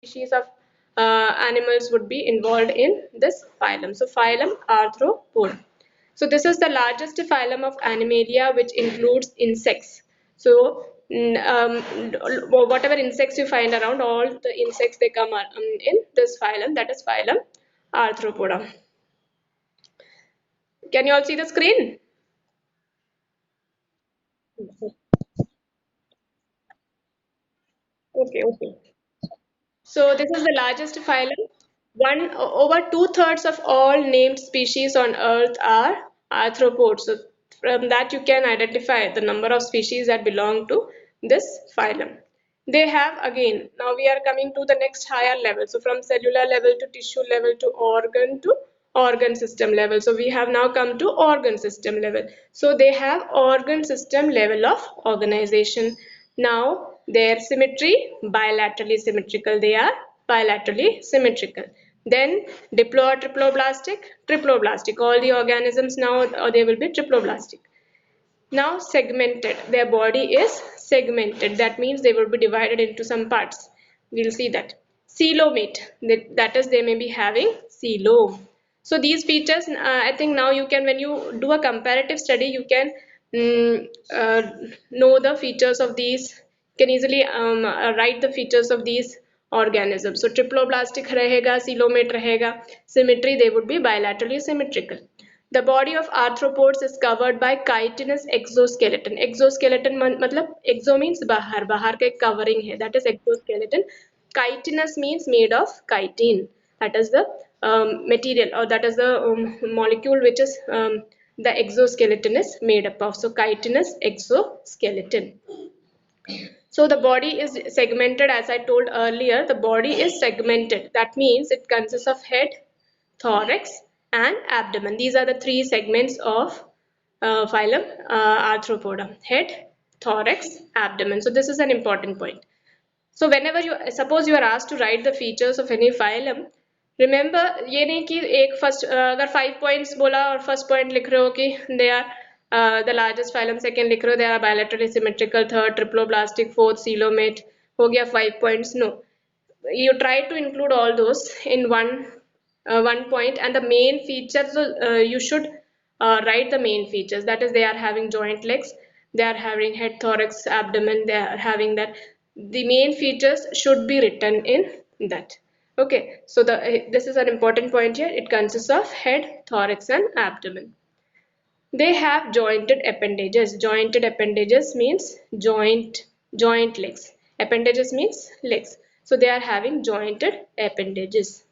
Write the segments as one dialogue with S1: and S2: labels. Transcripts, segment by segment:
S1: species of animals would be involved in this phylum. So phylum Arthropoda. So this is the largest phylum of Animalia, which includes insects. So whatever insects you find around, all the insects they come in this phylum, that is phylum Arthropoda. Can you all see the screen? Okay, okay. So this is the largest phylum. Over two-thirds of all named species on Earth are arthropods. So from that you can identify the number of species that belong to this phylum. They have again, now we are coming to the next higher level. So from cellular level to tissue level to organ system level. So we have now come to organ system level. So they have organ system level of organization. Now their symmetry, bilaterally symmetrical. They are bilaterally symmetrical. Then diplo or triploblastic, triploblastic. All the organisms now they will be triploblastic. Now segmented. Their body is segmented. That means they will be divided into some parts. We'll see that. Coelomate. That is, they may be having coelom. So these features, I think now you can, when you do a comparative study, you can know the features of these. Can easily write the features of these organisms. So triploblastic रहेगा, coelomate रहेगा. Symmetry, they would be bilaterally symmetrical. The body of arthropods is covered by chitinous exoskeleton. Exoskeleton मतलब exo means बाहर, बाहर का एक covering है. That is exoskeleton. Chitinous means made of chitin. That is the material, or that is the molecule which is the exoskeleton is made up of. So chitinous exoskeleton. So the body is segmented, as I told earlier. The body is segmented. That means it consists of head, thorax, and abdomen. These are the three segments of phylum Arthropoda: head, thorax, abdomen. So this is an important point. So whenever you suppose you are asked to write the features of any phylum, remember ये नहीं कि एक first अगर 5 points बोला और first point लिख रहे हो कि they are the largest phylum, second लिख रहे हो they are bilaterally symmetrical, third triploblastic, fourth coelomate, हो गया 5 points. No, you try to include all those in one point, and the main features, you should write the main features. That is, they are having joint legs, they are having head, thorax, abdomen, they are having that. The main features should be written in that. Okay, so this is an important point here. It consists of head, thorax, and abdomen. They have jointed appendages. Jointed appendages means joint legs. Appendages means legs. So they are having jointed appendages.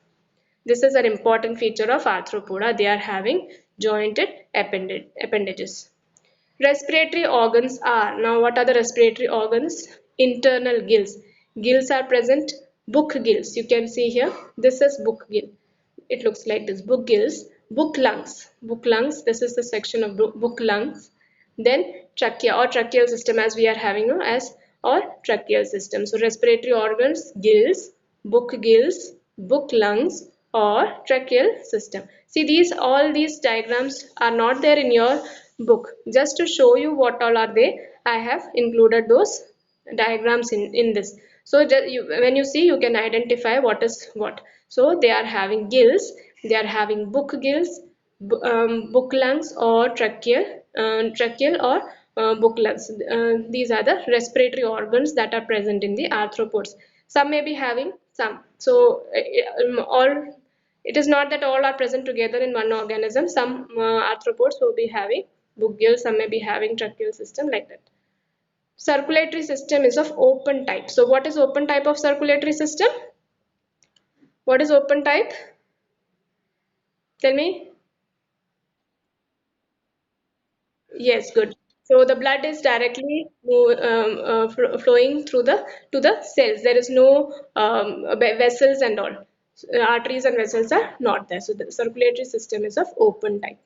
S1: This is an important feature of Arthropoda. They are having jointed appendages. Respiratory organs are, now what are the respiratory organs? Internal gills. Gills are present. Book gills. You can see here. This is book gill. It looks like this. Book gills. Book lungs. Book lungs. This is the section of book lungs. Then trachea or tracheal system, as we are having as, or tracheal system. So respiratory organs: gills, book lungs, or tracheal system. See, all these diagrams are not there in your book. Just to show you what all are they, I have included those diagrams in this. So when you see, you can identify what is what. So they are having gills, they are having book gills, book lungs, or tracheal or book lungs. These are the respiratory organs that are present in the arthropods. Some may be having some. So all, it is not that all are present together in one organism. Some arthropods will be having book gills, some may be having tracheal system, like that. Circulatory system is of open type. So what is open type of circulatory system? What is open type? Tell me. Yes, good. So the blood is directly flowing through to the cells. There is no vessels and all. Arteries and vessels are not there. So the circulatory system is of open type.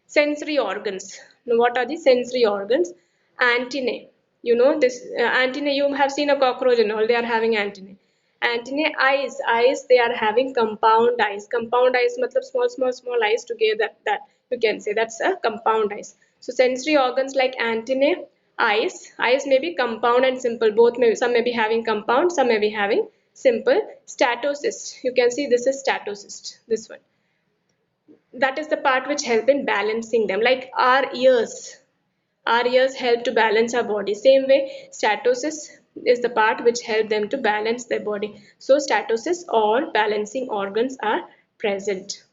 S1: Sensory organs. Now, what are the sensory organs? Antennae. You know this antennae. You have seen a cockroach and all. They are having antennae. Antennae. Eyes. They are having compound eyes. Compound eyes, matlab small eyes together. That you can say that's a compound eyes. So sensory organs like antennae, eyes may be compound and simple. Both may, some may be having compound, some may be having Simple. Statocyst. You can see this is statocyst. This one. That is the part which help in balancing them. Like our ears. Our ears help to balance our body. Same way, statocyst is the part which help them to balance their body. So statocyst or balancing organs are present.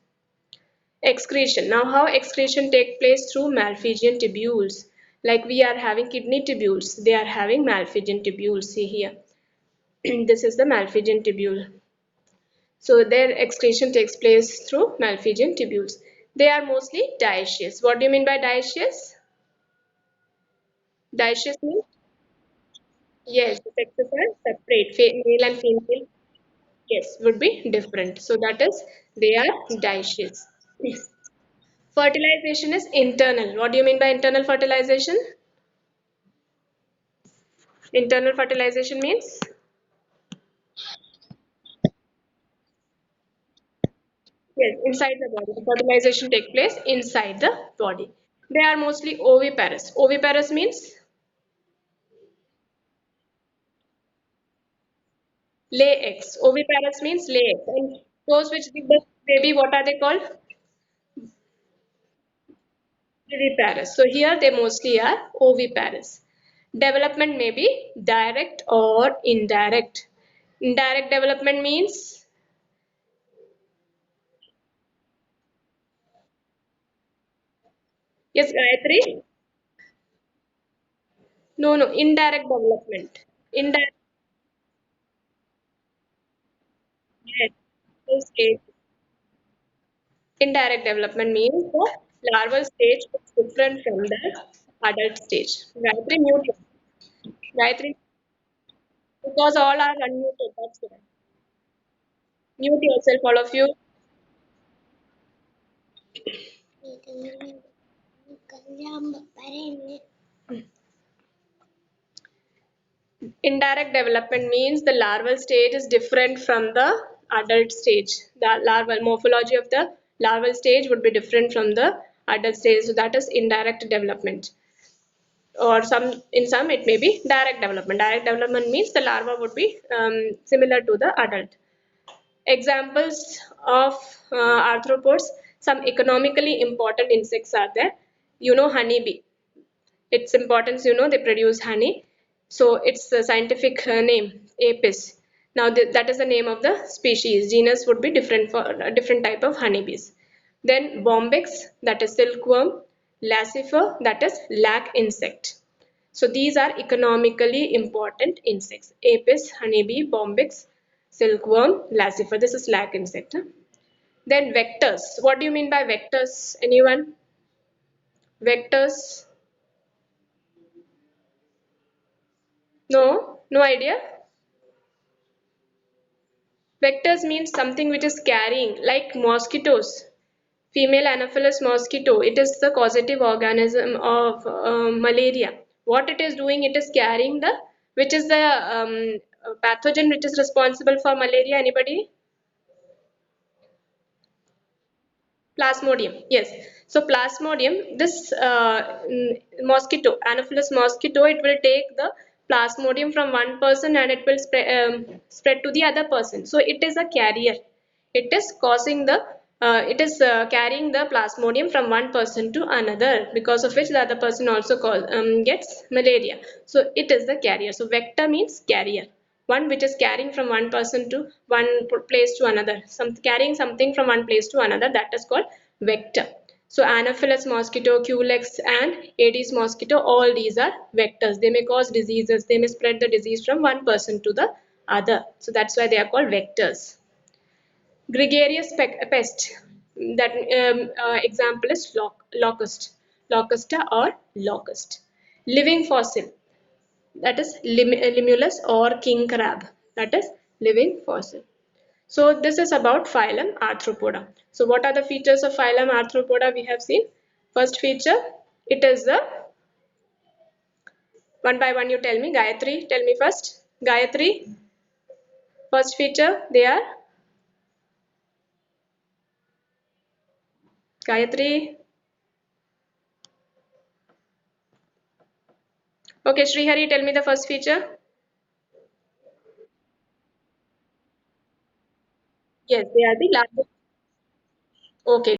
S1: Excretion. Now, how excretion take place? Through Malpighian tubules. Like we are having kidney tubules, they are having Malpighian tubules. See here, this is the Malpighian tubule. So their excretion takes place through Malpighian tubules. They are mostly dioecious. What do you mean by dioecious? Dioecious means yes, the sexes are separate. Male and female, yes, would be different. So that is they are dioecious. Fertilization is internal. What do you mean by internal fertilization? Internal fertilization means yes, inside the body. The fertilization take place inside the body. They are mostly oviparous. Oviparous means lay eggs. Oviparous means lay eggs. And those which give birth to baby, what are they called? Viviparous. So here they mostly are oviparous. Development may be direct or indirect. Indirect development means yes, Gayatri. No, no, indirect development. Indirect, yes. Okay. Indirect development means the larval stage is different from the adult stage. Gayatri, mute. Gayatri, because all are unmuted. That's why. Mute yourself, all of you. Indirect development means the larval stage is different from the adult stage. The larval morphology of the larval stage would be different from the adult stage. So that is indirect development. Or some in some it may be direct development. Direct development means the larva would be similar to the adult. Examples of arthropods. Some economically important insects are there. You know honeybee. Its importance, you know, they produce honey. So its scientific name, Apis. Now that is the name of the species. Genus would be different for a different type of honeybees. Then Bombyx, that is silkworm. Lacifer, that is lac insect. So these are economically important insects. Apis, honeybee, Bombyx, silkworm, Lacifer. This is lac insect. Huh? Then vectors. What do you mean by vectors? Anyone? Vectors? No? No idea? Vectors means something which is carrying, like mosquitoes. Female Anopheles mosquito, it is the causative organism of malaria. What it is doing, it is carrying the, which is the pathogen which is responsible for malaria. Anybody? Plasmodium, yes. So Plasmodium, this mosquito, Anopheles mosquito, it will take the Plasmodium from one person and it will spread to the other person. So it is a carrier. It is causing the, it is carrying the Plasmodium from one person to another, because of which the other person also gets malaria. So it is the carrier. So vector means carrier, one which is carrying from one person to one place to another, some carrying something from one place to another, that is called vector. So Anopheles mosquito, Culex and Aedes mosquito, all these are vectors. They may cause diseases, they may spread the disease from one person to the other, so that's why they are called vectors. Gregarious pest, that example is locust, locusta or locust. Living fossil, that is limulus or king crab, that is living fossil. So this is about phylum Arthropoda. So what are the features of phylum Arthropoda we have seen? First feature, it is the, one by one you tell me. Gayatri, tell me first. Gayatri, first feature they are, Gayatri. Okay, Srihari, tell me the first feature. Yes, they are the largest. Okay.